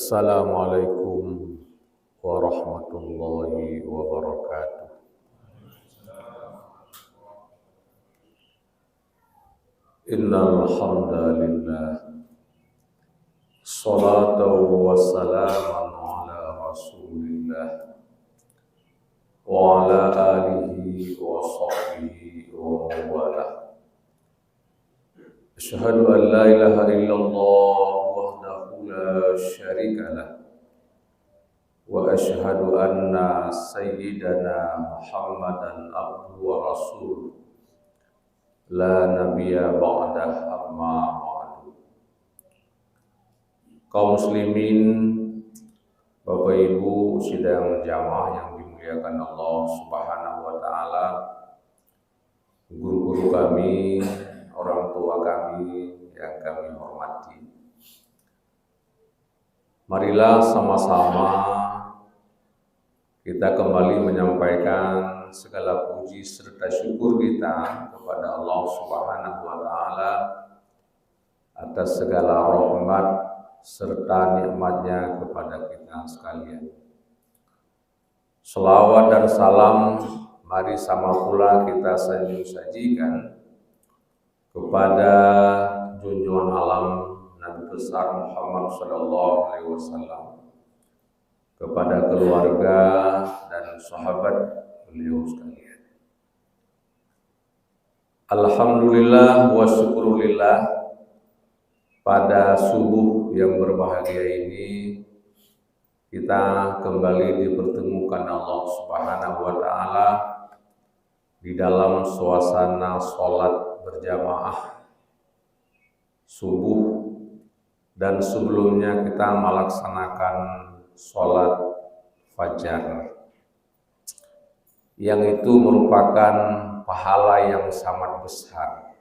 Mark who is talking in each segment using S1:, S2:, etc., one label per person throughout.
S1: Assalamualaikum warahmatullahi wabarakatuh. Innal hamdalillah, salatu wassalamu ala Rasulillah wa ala alihi wa sahbihi wa mawalah. Asyhadu an la ilaha illallah wahdahu la syarika lah wa asyhadu anna sayyidana Muhammadan abduhu wa rasuluh la nabiyya ba'dah amma ba'du. Kaum muslimin, Bapak Ibu sidang jamaah yang dimuliakan Allah Subhanahu wa taala, guru-guru kami, orang tua kami yang kami hormati. Marilah sama-sama kita kembali menyampaikan segala puji serta syukur kita kepada Allah Subhanahu wa taala atas segala rahmat serta nikmatnya kepada kita sekalian. Selawat dan salam mari sama pula kita sajikan kepada junjungan alam Nabi besar Muhammad sallallahu alaihi wasallam, kepada keluarga dan sahabat beliau sekalian. Alhamdulillah wa syukurillah, pada subuh yang berbahagia ini kita kembali dipertemukan Allah Subhanahu wa taala di dalam suasana sholat berjamaah subuh, dan sebelumnya kita melaksanakan sholat fajar, yang itu merupakan pahala yang sangat besar.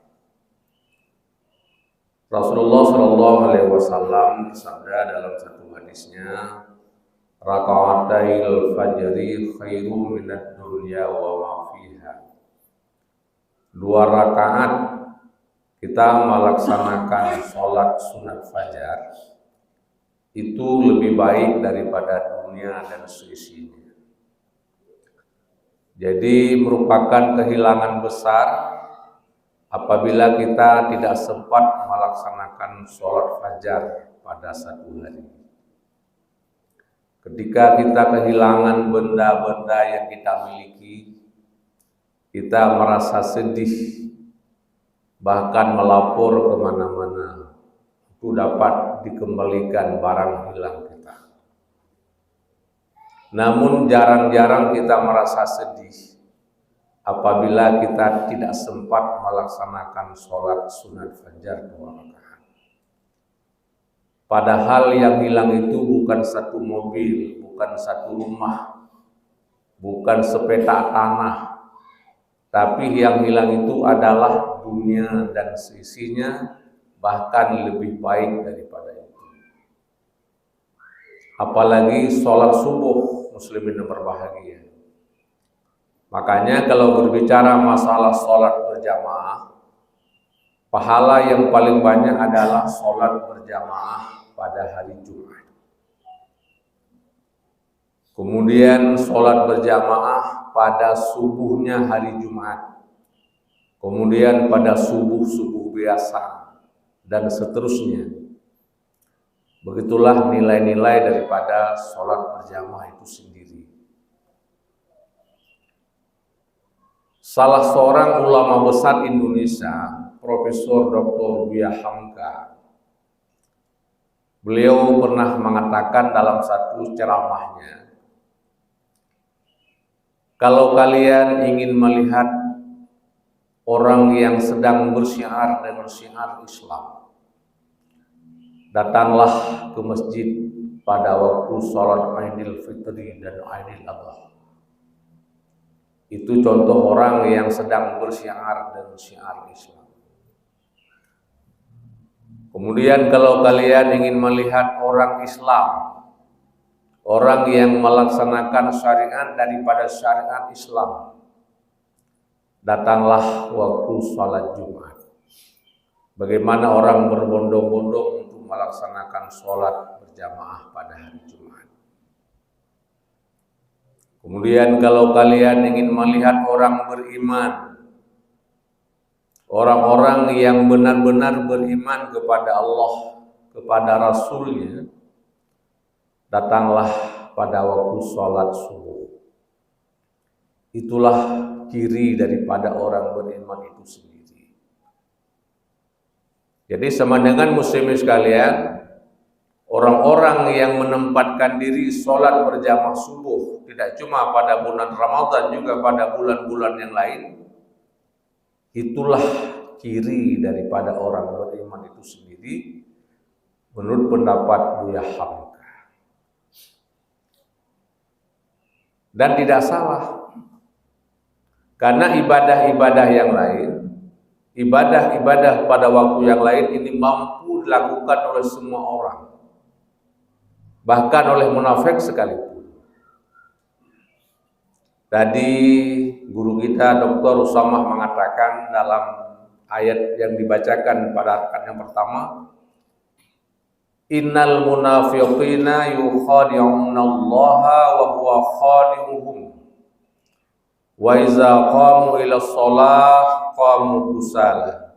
S1: Rasulullah Shallallahu Alaihi Wasallam bersabda dalam satu hadisnya, "Raka'atil fajri khairum minad dunya wa ma fiha." 2 rakaat kita melaksanakan sholat sunat fajar itu lebih baik daripada dunia dan seisinya. Jadi merupakan kehilangan besar apabila kita tidak sempat melaksanakan sholat fajar pada satu hari. Ketika kita kehilangan benda-benda yang kita miliki, kita merasa sedih, bahkan melapor kemana-mana untuk dapat dikembalikan barang hilang kita. Namun jarang-jarang kita merasa sedih apabila kita tidak sempat melaksanakan sholat sunat fajar 2 rakaat. Padahal yang hilang itu bukan satu mobil, bukan satu rumah, bukan sepetak tanah, tapi yang hilang itu adalah dunia dan seisinya, bahkan lebih baik daripada itu. Apalagi sholat subuh, muslimin yang berbahagia. Makanya kalau berbicara masalah sholat berjamaah, pahala yang paling banyak adalah sholat berjamaah pada hari Jumat. Kemudian sholat berjamaah pada subuhnya hari Jumat. Kemudian pada subuh-subuh biasa, dan seterusnya. Begitulah nilai-nilai daripada sholat berjamaah itu sendiri. Salah seorang ulama besar Indonesia, Profesor Dr. Buya Hamka, beliau pernah mengatakan dalam satu ceramahnya, kalau kalian ingin melihat orang yang sedang bersyiar dengan syiar Islam, datanglah ke masjid pada waktu sholat Aidil Fitri dan Aidil Adha. Itu contoh orang yang sedang bersyiar dengan syiar Islam. Kemudian kalau kalian ingin melihat orang Islam, orang yang melaksanakan syariat daripada syariat Islam, datanglah waktu sholat Jumat. Bagaimana orang berbondong-bondong untuk melaksanakan sholat berjamaah pada hari Jumat. Kemudian kalau kalian ingin melihat orang beriman, orang-orang yang benar-benar beriman kepada Allah, kepada Rasulnya, datanglah pada waktu sholat subuh. Itulah ciri daripada orang beriman itu sendiri. Jadi sama dengan muslimin sekalian, orang-orang yang menempatkan diri sholat berjamaah subuh, tidak cuma pada bulan Ramadan, juga pada bulan-bulan yang lain, itulah ciri daripada orang beriman itu sendiri, menurut pendapat Buya Hamka. Dan tidak salah, karena ibadah-ibadah yang lain, ibadah-ibadah pada waktu yang lain ini mampu dilakukan oleh semua orang, bahkan oleh munafik sekalipun. Tadi guru kita Dr. Usamah mengatakan dalam ayat yang dibacakan pada rakaat yang pertama, innal munafiqina yukhadi'una Allaha wa huwa khadi'uhum wa iza qamu ila shalah qamu kusala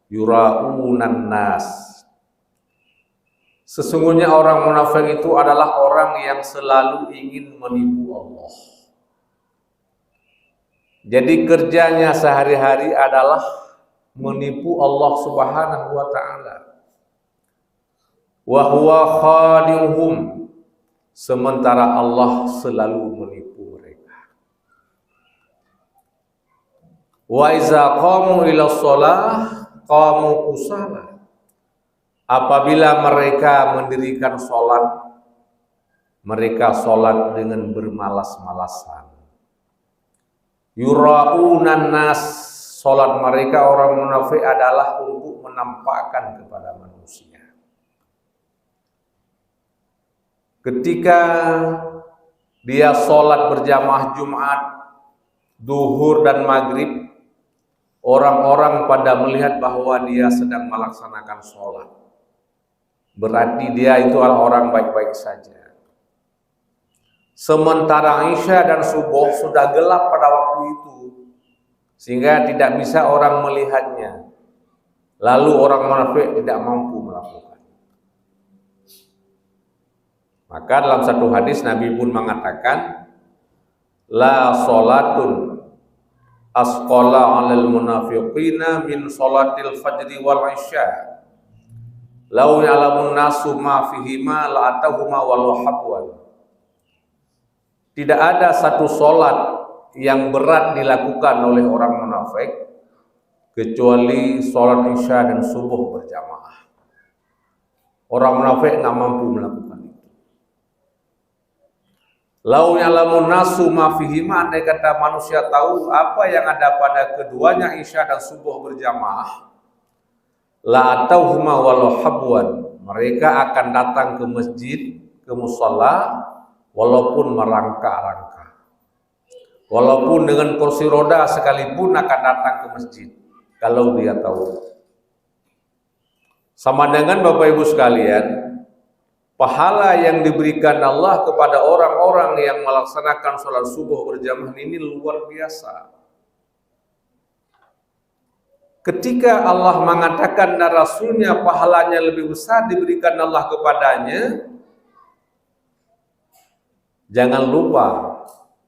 S1: yura'unan nas. Sesungguhnya orang munafik itu adalah orang yang selalu ingin menipu Allah. Jadi kerjanya sehari-hari adalah menipu Allah Subhanahu wa taala. Wa huwa khadi'uhum, sementara Allah selalu menipu mereka. Wa iza qamu ila shalah qamu kusala. Apabila mereka mendirikan sholat, mereka sholat dengan bermalas-malasan. Yura'unan nas, sholat mereka orang munafik adalah untuk menampakkan kepada manusia. Ketika dia sholat berjamaah Jumat, duhur dan maghrib, orang-orang pada melihat bahwa dia sedang melaksanakan sholat. Berarti dia itu adalah orang baik-baik saja. Sementara Isya dan subuh sudah gelap pada waktu itu, sehingga tidak bisa orang melihatnya. Lalu orang munafik tidak mampu melakukan. Maka dalam satu hadis Nabi pun mengatakan, la sholatun asqala 'alal munafiqina min sholatil fajri wal isya. Lau ya'lamun nasu ma fihima la'atahuma walau habwan. Tidak ada satu sholat yang berat dilakukan oleh orang munafik kecuali sholat isya dan subuh berjamaah. Orang munafik nggak mampu melakukan itu. Lau ya'lamun nasu ma fihima, andai kata manusia tahu apa yang ada pada keduanya isya dan subuh berjamaah, la atauhuma walau habwan, mereka akan datang ke masjid, ke musalla, walaupun merangkak-rangkak, walaupun dengan kursi roda sekalipun akan datang ke masjid kalau dia tahu. Sama dengan Bapak Ibu sekalian, pahala yang diberikan Allah kepada orang-orang yang melaksanakan sholat subuh berjamaah ini luar biasa. Ketika Allah mengatakan dan Rasulnya pahalanya lebih besar diberikan Allah kepadanya, jangan lupa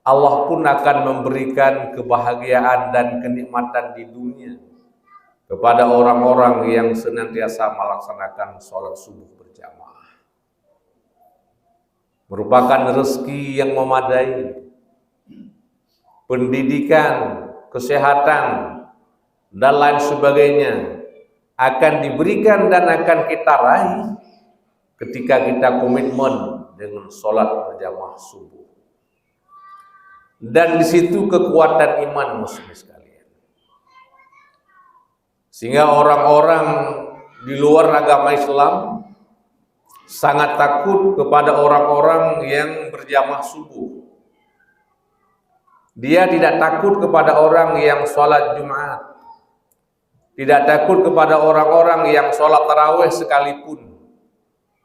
S1: Allah pun akan memberikan kebahagiaan dan kenikmatan di dunia kepada orang-orang yang senantiasa melaksanakan sholat subuh berjamaah. Merupakan rezeki yang memadai, pendidikan, kesehatan, dan lain sebagainya akan diberikan dan akan kita raih ketika kita komitmen dengan sholat berjamaah subuh. Dan di situ kekuatan iman muslim sekalian. Sehingga orang-orang di luar agama Islam sangat takut kepada orang-orang yang berjamaah subuh. Dia tidak takut kepada orang yang sholat Jumat, tidak takut kepada orang-orang yang sholat tarawih sekalipun.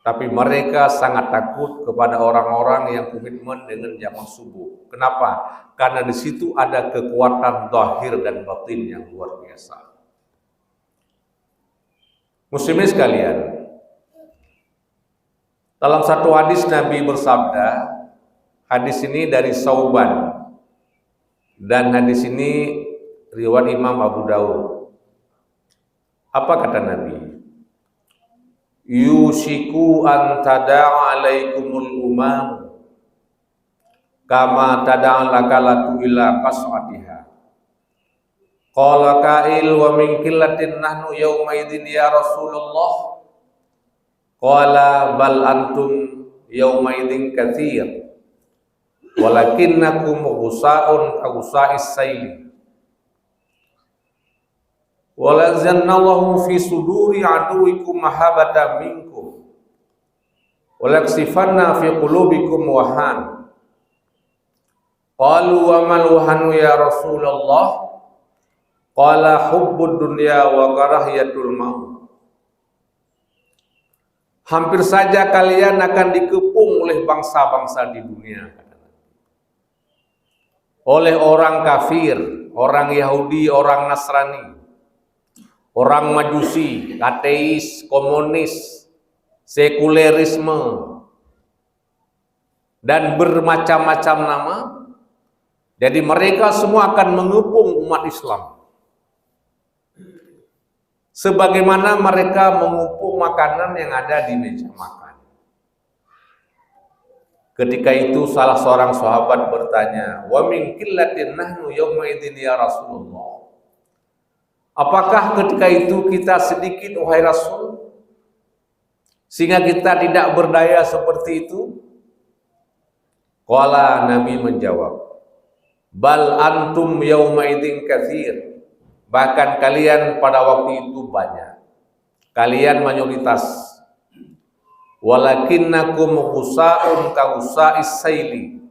S1: Tapi mereka sangat takut kepada orang-orang yang komitmen dengan jamaah subuh. Kenapa? Karena di situ ada kekuatan zahir dan batin yang luar biasa. Muslimin sekalian, dalam satu hadis Nabi bersabda, hadis ini dari Sauban, dan hadis ini riwayat Imam Abu Dawud. Apa kata Nabi? Yushiku an tada'a alaikumul umam kama tada'a lakalatu ila qas'atiha. Qala qail wa min qillatin nahnu yawma idin ya Rasulullah. Qala bal antum yawma idin katsir walakinnakum ghusa'un ka ghusa'is sayl. Walazannallahu fi suduri aduwikum mahabata minkum walaksifanna fi qulubikum wahan. Qalu wa mal wahanu ya Rasulullah? Qala hubbud dunya wa karahiyatul maut. Hampir saja kalian akan dikepung oleh bangsa-bangsa di dunia, oleh orang kafir, orang Yahudi, orang Nasrani, orang Majusi, ateis, komunis, sekulerisme, dan bermacam-macam nama. Jadi mereka semua akan mengepung umat Islam. Sebagaimana mereka mengepung makanan yang ada di meja makan. Ketika itu salah seorang sahabat bertanya, "Wa min qillatin nahnu yawma idzin ya Rasulullah?" Apakah ketika itu kita sedikit wahai Rasul, sehingga kita tidak berdaya seperti itu? Qala, Nabi menjawab, bal antum yawma idzin katsir. Bahkan kalian pada waktu itu banyak. Kalian mayoritas. Walakinnakum ghusa'un ka ghusa'is sayli.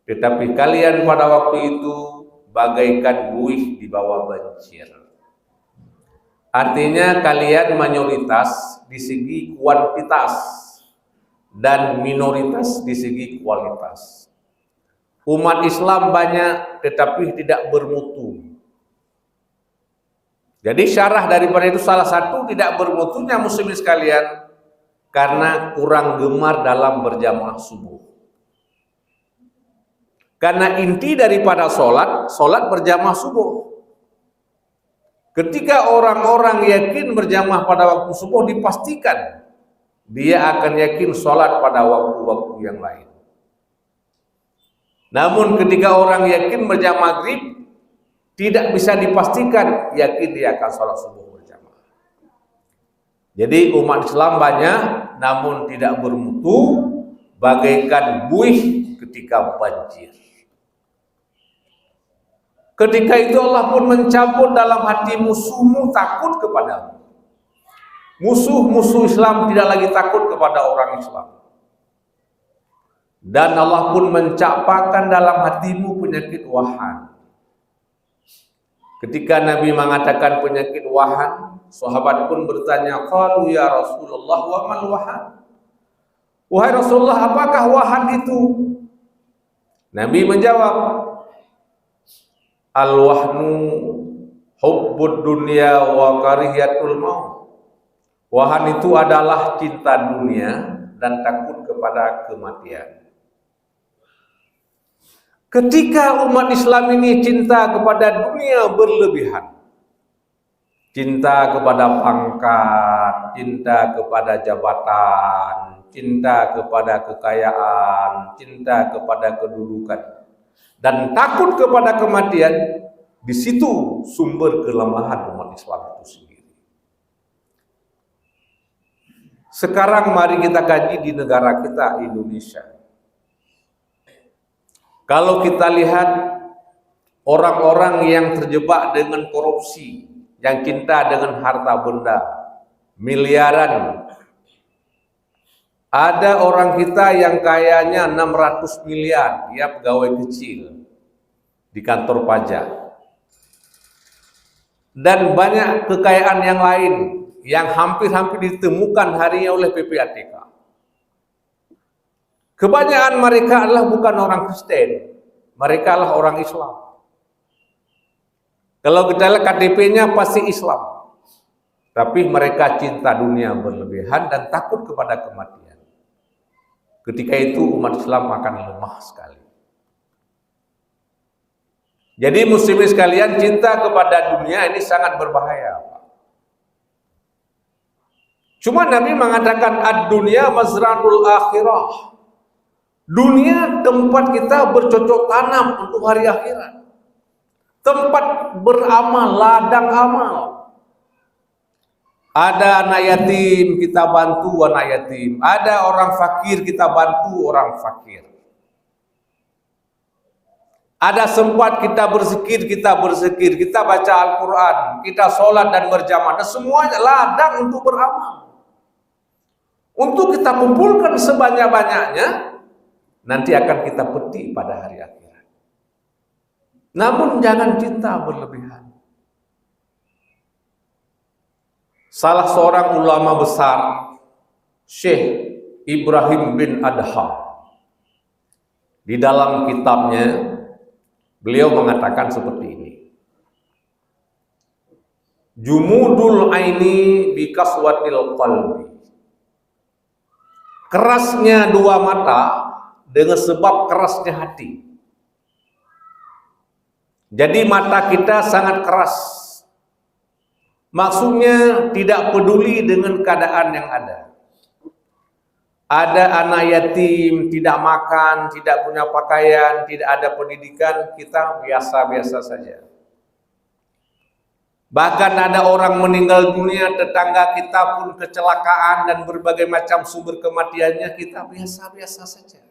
S1: Tetapi kalian pada waktu itu bagaikan buih di bawah banjir. Artinya kalian mayoritas di segi kuantitas dan minoritas di segi kualitas. Umat Islam banyak tetapi tidak bermutu. Jadi syarah daripada itu salah satu tidak bermutunya muslimin sekalian karena kurang gemar dalam berjamaah subuh. Karena inti daripada solat berjamaah subuh. Ketika orang-orang yakin berjamaah pada waktu subuh, dipastikan dia akan yakin solat pada waktu-waktu yang lain. Namun ketika orang yakin berjamaah maghrib, tidak bisa dipastikan yakin dia akan sholat subuh berjamaah. Jadi umat Islam banyak namun tidak bermutu, bagaikan buih ketika banjir. Ketika itu Allah pun mencabut dalam hati musuhmu takut kepadamu. Musuh-musuh Islam tidak lagi takut kepada orang Islam. Dan Allah pun mencapakan dalam hatimu penyakit wahan. Ketika Nabi mengatakan penyakit wahan, sahabat pun bertanya, qalu ya Rasulullah wa mal wahan? Wahai Rasulullah, apakah wahan itu? Nabi menjawab, al-wahnu hubbud dunya wa karihiyatul maut. Wahan itu adalah cinta dunia dan takut kepada kematian. Ketika umat Islam ini cinta kepada dunia berlebihan, cinta kepada pangkat, cinta kepada jabatan, cinta kepada kekayaan, cinta kepada kedudukan, dan takut kepada kematian, di situ sumber kelemahan umat Islam itu sendiri. Sekarang mari kita kaji di negara kita, Indonesia. Kalau kita lihat orang-orang yang terjebak dengan korupsi, yang cinta dengan harta benda, miliaran. Ada orang kita yang kayanya 600 miliar, dia pegawai kecil di kantor pajak. Dan banyak kekayaan yang lain yang hampir-hampir ditemukan harinya oleh PPATK. Kebanyakan mereka adalah bukan orang Kristen, mereka adalah orang Islam. Kalau kita lihat KTP-nya pasti Islam, tapi mereka cinta dunia berlebihan dan takut kepada kematian. Ketika itu umat Islam akan lemah sekali. Jadi muslimin sekalian, cinta kepada dunia ini sangat berbahaya. Cuma Nabi mengatakan ad-dunya mazratul akhirah. Dunia tempat kita bercocok tanam untuk hari akhirat. Tempat beramal, ladang amal. Ada anak yatim, kita bantu anak yatim. Ada orang fakir, kita bantu orang fakir. Ada sempat kita berzikir, kita berzikir. Kita baca Al-Quran, kita sholat dan berjamaah. Dan semuanya ladang untuk beramal. Untuk kita kumpulkan sebanyak-banyaknya, nanti akan kita petik pada hari akhirat. Namun jangan cinta berlebihan. Salah seorang ulama besar, Syekh Ibrahim bin Adham, di dalam kitabnya beliau mengatakan seperti ini. Jumudul aini bikaswatil qalbi. Kerasnya dua mata dengan sebab kerasnya hati. Jadi mata kita sangat keras. Maksudnya tidak peduli dengan keadaan yang ada. Ada anak yatim, tidak makan, tidak punya pakaian, tidak ada pendidikan, kita biasa-biasa saja. Bahkan ada orang meninggal dunia, tetangga kita pun kecelakaan dan berbagai macam sumber kematiannya, kita biasa-biasa saja.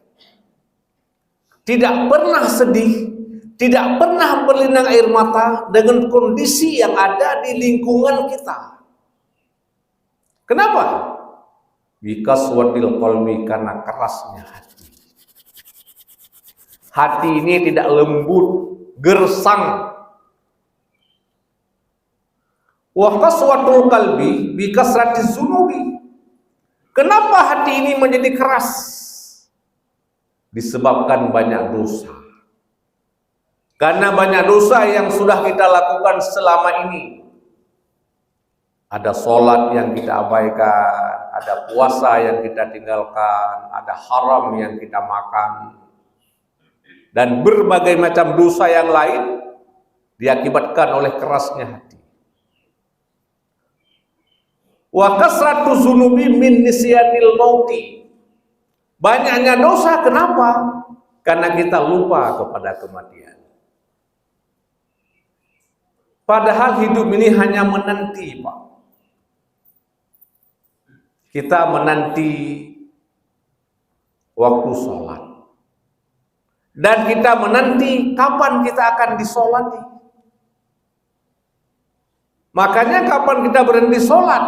S1: Tidak pernah sedih, tidak pernah berlinang air mata dengan kondisi yang ada di lingkungan kita. Kenapa? Bikaswatil qalbi, karena kerasnya hati. Hati ini tidak lembut, gersang. Wa qaswatul qalbi bikasratiz zunubi. Kenapa hati ini menjadi keras? Disebabkan banyak dosa. Karena banyak dosa yang sudah kita lakukan selama ini. Ada sholat yang kita abaikan, ada puasa yang kita tinggalkan, ada haram yang kita makan, dan berbagai macam dosa yang lain diakibatkan oleh kerasnya hati. Wa kasratu zunubi min nisyanil mauti. Banyaknya dosa, kenapa? Karena kita lupa kepada kematian. Padahal hidup ini hanya menanti, Pak. Kita menanti waktu sholat. Dan kita menanti kapan kita akan disolati. Makanya kapan kita berhenti sholat?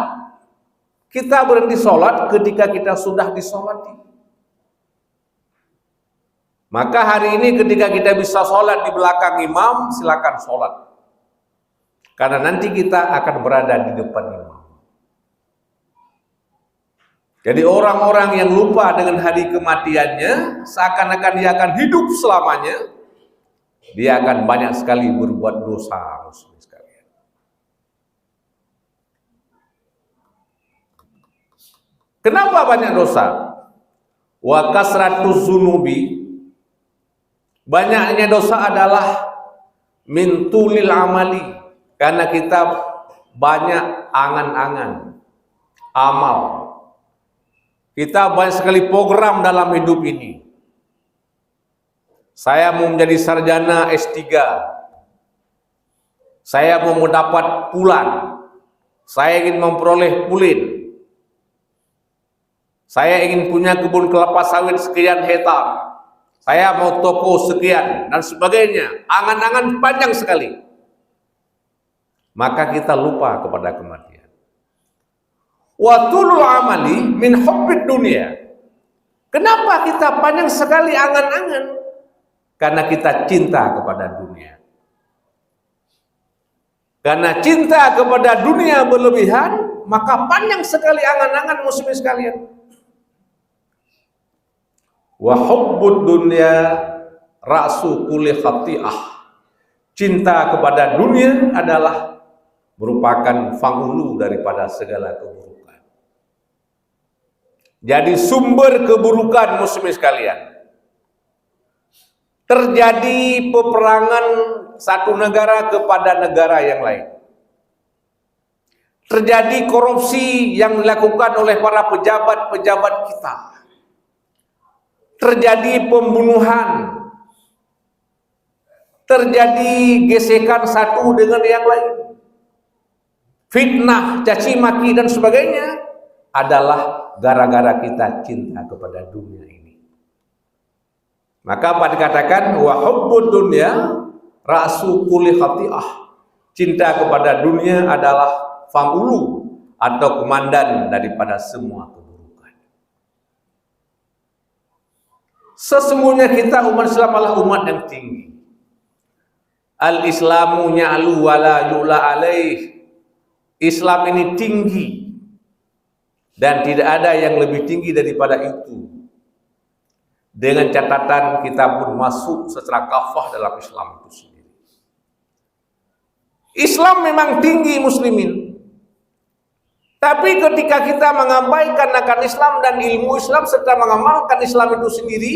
S1: Kita berhenti sholat ketika kita sudah disolati. Maka hari ini ketika kita bisa sholat di belakang imam, silakan sholat. Karena nanti kita akan berada di depan imam. Jadi orang-orang yang lupa dengan hari kematiannya, seakan-akan dia akan hidup selamanya, dia akan banyak sekali berbuat dosa. Sekalian. Kenapa banyak dosa? Wa kasratuz zunubi. Banyaknya dosa adalah min tulil amali, karena kita banyak angan-angan, amal. Kita banyak sekali program dalam hidup ini. Saya mau menjadi sarjana S3. Saya mau mendapat pulan. Saya ingin memperoleh pulin. Saya ingin punya kebun kelapa sawit sekian hektar. Saya mau toko sekian dan sebagainya. Angan-angan panjang sekali. Maka kita lupa kepada kematian. Wa tulul amali min hubbid dunia. Kenapa kita panjang sekali angan-angan? Karena kita cinta kepada dunia. Karena cinta kepada dunia berlebihan, maka panjang sekali angan-angan muslimin sekalian. Wa hubbud dunya ra'su kulli khati'ah. Cinta kepada dunia adalah merupakan fanghulu daripada segala keburukan. Jadi sumber keburukan muslimin sekalian. Terjadi peperangan satu negara kepada negara yang lain. Terjadi korupsi yang dilakukan oleh para pejabat-pejabat kita. Terjadi pembunuhan. Terjadi gesekan satu dengan yang lain. Fitnah, caci maki dan sebagainya adalah gara-gara kita cinta kepada dunia ini. Maka apa dikatakan wa hubbud dunya ra'su kulli khati'ah. Cinta kepada dunia adalah fanghulu atau komandan daripada semua keburukan. Sesungguhnya kita umat Islam adalah umat yang tinggi. Al-Islamu ya'lu wa la yu'la alaih. Islam ini tinggi dan tidak ada yang lebih tinggi daripada itu. Dengan catatan kita pun masuk secara kafah dalam Islam itu sendiri. Islam memang tinggi muslimin. Tapi ketika kita mengabaikan akan Islam dan ilmu Islam serta mengamalkan Islam itu sendiri,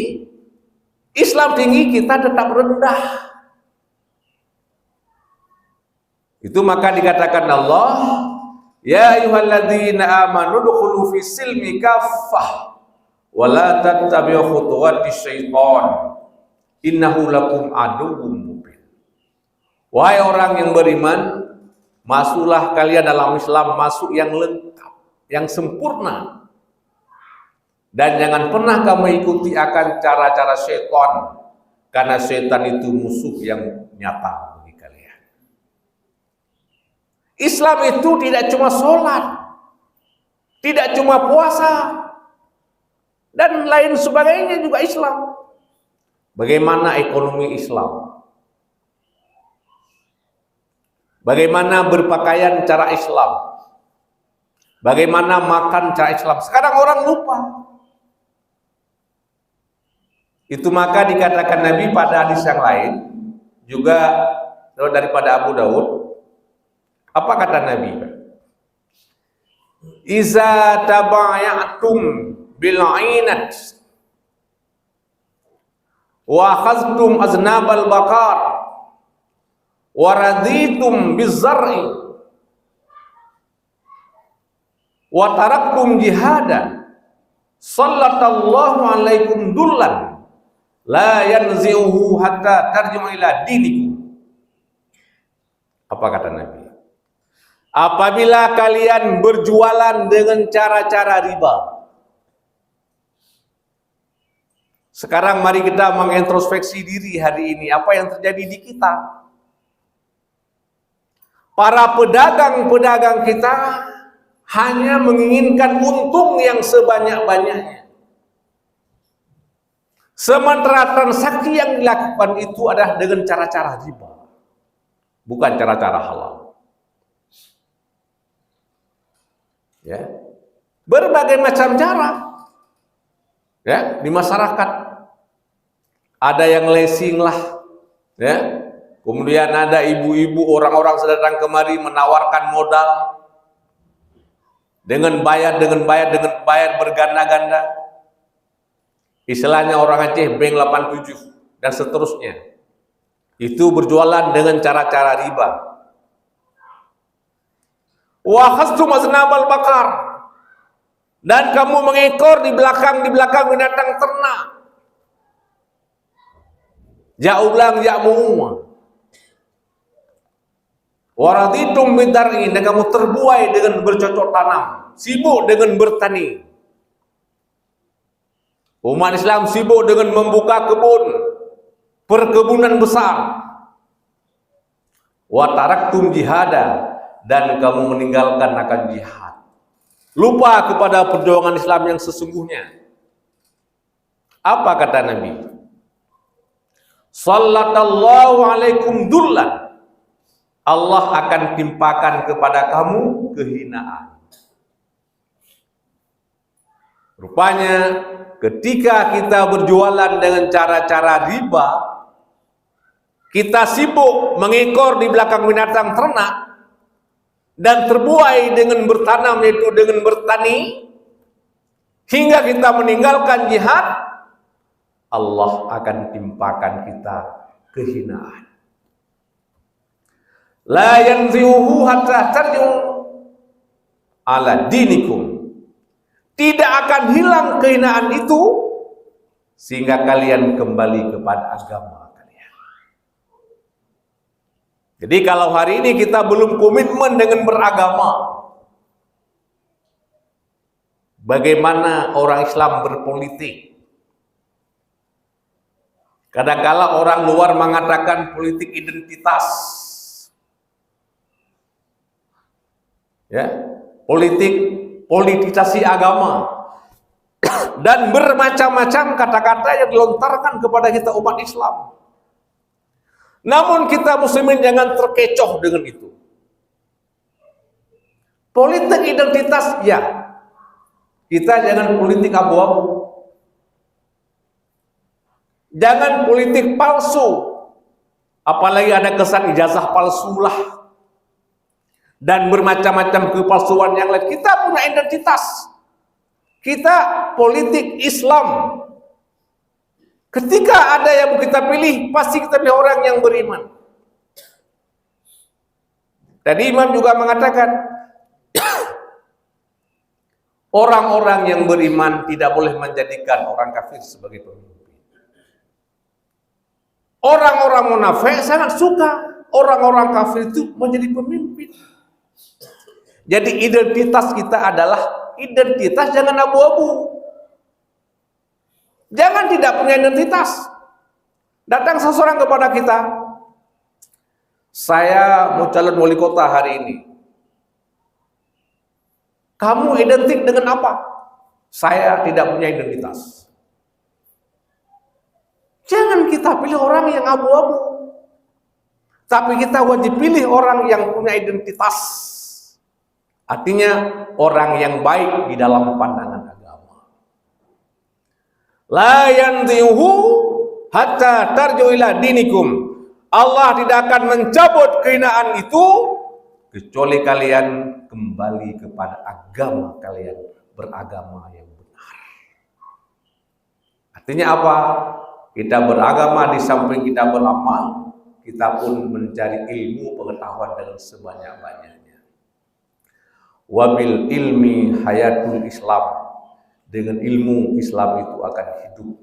S1: Islam tinggi, kita tetap rendah. Itu maka dikatakan Allah, ya ayyuhalladzina amanu dukhulu fis silmi kaffah wa la tattabi'u khutuwatis syaitan innahu lakum aduwwum mubin. Wahai orang yang beriman, masuklah kalian dalam Islam, masuk yang lengkap, yang sempurna. Dan jangan pernah kamu ikuti akan cara-cara syaitan, karena syaitan itu musuh yang nyata. Islam itu tidak cuma sholat, tidak cuma puasa, dan lain sebagainya juga Islam. Bagaimana ekonomi Islam? Bagaimana berpakaian cara Islam? Bagaimana makan cara Islam? Sekarang orang lupa. Itu maka dikatakan Nabi pada hadis yang lain, juga daripada Abu Daud. Apa kata Nabi? Iza tabaya'tum bil'inat wa khaztum aznabal bakar wa raditum bizzar'i wa taraktum jihadan sallallahu alaikum dullan la yanzi'uhu hatta tarji'u ila dinikum. Apa kata Nabi? Apabila kalian berjualan dengan cara-cara riba. Sekarang mari kita mengintrospeksi diri hari ini. Apa yang terjadi di kita? Para pedagang-pedagang kita hanya menginginkan untung yang sebanyak-banyaknya. Sementara transaksi yang dilakukan itu adalah dengan cara-cara riba. Bukan cara-cara halal. Ya, berbagai macam cara, ya, di masyarakat. Ada yang leasing lah, ya. Kemudian ada ibu-ibu, orang-orang sedang kemari menawarkan modal dengan bayar berganda-ganda. Istilahnya orang Aceh bank 87 dan seterusnya. Itu berjualan dengan cara-cara riba. Wa khastum aznabal bakar, dan kamu mengekor di belakang binatang ternak. Ja'ulang ja'mu'umah. Wa raditum bidar'i, dan kamu terbuai dengan bercocok tanam, sibuk dengan bertani. Umat Islam sibuk dengan membuka kebun, perkebunan besar. Wa taraktum jihada, dan kamu meninggalkan akan jihad. Lupa kepada perjuangan Islam yang sesungguhnya. Apa kata Nabi? Sallallahu alaikum dullan. Allah akan timpakan kepada kamu kehinaan. Rupanya ketika kita berjualan dengan cara-cara riba, kita sibuk mengekor di belakang binatang ternak dan terbuai dengan bertanam, yaitu dengan bertani, hingga kita meninggalkan jihad, Allah akan timpakan kita kehinaan. La yanzihu hatta tarji'u ala dinikum. Tidak akan hilang kehinaan itu sehingga kalian kembali kepada agama kalian. Jadi kalau hari ini kita belum komitmen dengan beragama, bagaimana orang Islam berpolitik? Kadang-kala orang luar mengatakan politik identitas, ya, politisasi agama, dan bermacam-macam kata-kata yang dilontarkan kepada kita umat Islam. Namun kita muslimin jangan terkecoh dengan itu. Politik identitas, ya, kita jangan politik abu-abu. Jangan politik palsu, apalagi ada kesan ijazah palsu lah, dan bermacam-macam kepalsuan yang lain. Kita punya identitas, kita politik Islam. Ketika ada yang kita pilih, pasti kita pilih orang yang beriman. Tadi Imam juga mengatakan, orang-orang yang beriman tidak boleh menjadikan orang kafir sebagai pemimpin. Orang-orang munafik sangat suka orang-orang kafir itu menjadi pemimpin. Jadi identitas kita adalah identitas, jangan abu-abu. Jangan tidak punya identitas. Datang seseorang kepada kita, saya mau calon wali kota hari ini. Kamu identik dengan apa? Saya tidak punya identitas. Jangan kita pilih orang yang abu-abu, tapi kita wajib pilih orang yang punya identitas. Artinya orang yang baik di dalam pandangan agama. La yanzihu hatta tarji'u ila dinikum. Allah tidak akan mencabut kehinaan itu kecuali kalian kembali kepada agama kalian, beragama yang benar. Artinya apa? Kita beragama di samping kita beramal, kita pun mencari ilmu pengetahuan dengan sebanyak-banyaknya. Wabil ilmi hayatul Islam. Dengan ilmu Islam itu akan hidup.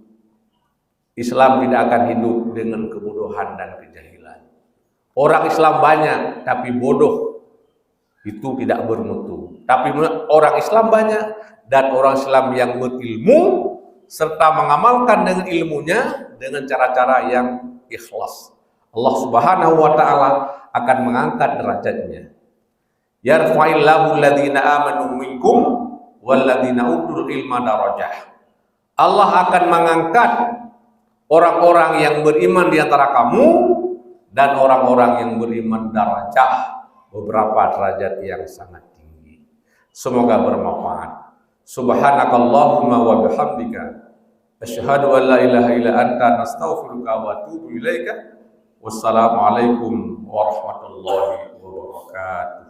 S1: Islam tidak akan hidup dengan kebodohan dan kejahilan. Orang Islam banyak tapi bodoh, itu tidak bermutu. Tapi orang Islam banyak dan orang Islam yang berilmu serta mengamalkan dengan ilmunya dengan cara-cara yang ikhlas, Allah Subhanahu wa taala akan mengangkat derajatnya. Yarfa'illahu alladziina aamanu minkum walladziina utul ilma darajah. Allah akan mengangkat orang-orang yang beriman di antara kamu dan orang-orang yang beriman darajah, beberapa derajat yang sangat tinggi. Semoga bermanfaat. Subhanakallahumma wa bihamdika asyhadu an la ilaha illa anta nastaghfiruka wa atubu ilaika. Wassalamualaikum warahmatullahi wabarakatuh.